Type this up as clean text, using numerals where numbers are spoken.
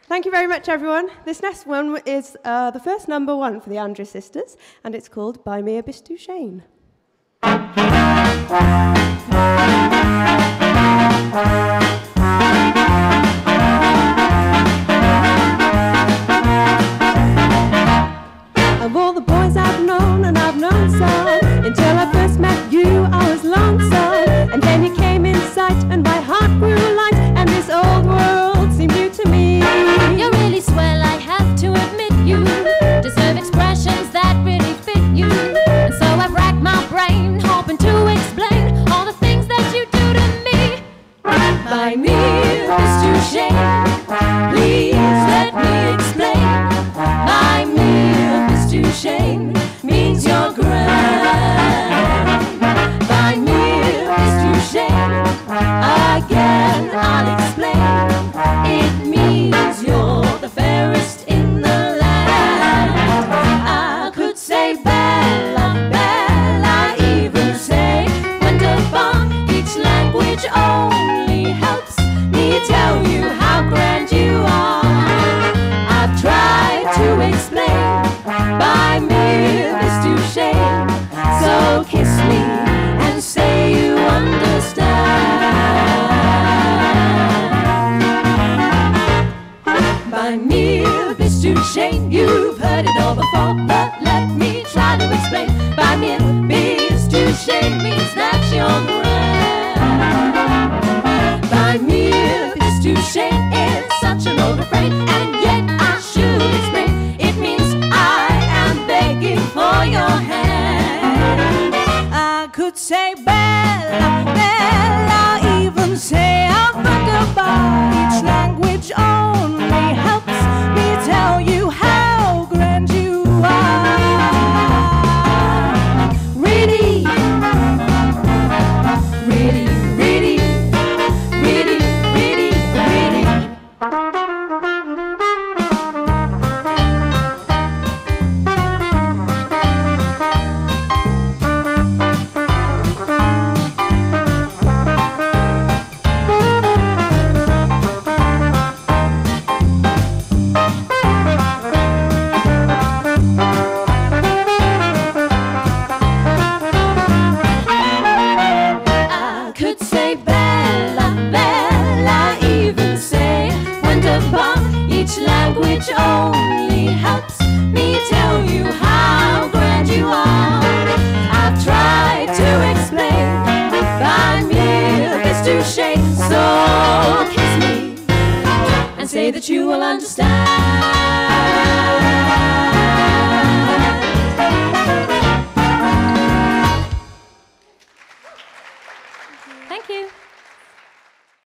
Thank you very much, everyone. This next one is the first #1 for the Andrew Sisters, and it's called By Me a Bistu Shane. Of all the boys I've known, and I've known some, until I first met you, I was lonesome. And then you came in sight, and my heart grew light, and this old world seemed new to me. You're really swell, I have to admit you deserve expressions that really fit you. And so I've racked my brain, hoping to explain all the things that you do to me. By me, Bistu Shane, please let me explain. By me, Bistu Shane means you're grand. By me, Bistu Shane, again I'll explain. It means you're the fairest in the land. I could say Bella, Bella, even say wonderful. Each language only helps me tell you how grand you are. I've tried to explain. By me, Bistu Shane, so kiss me and say you understand. By me, Bistu Shane, you've heard it all before, but let me try to explain. By me, Bistu Shane means that you're grand. By me, Bistu Shane is such an old refrain, and yet I should explain. It means I am begging for your hand. I could say Bella, Bella, even say I'm wonderful. Each language only helps me tell you how grand you are. Really, really, really, really, really, really, which only helps me tell you how grand you are. I've tried to explain by mere kiss to shake, so kiss me and say that you will understand. Thank you.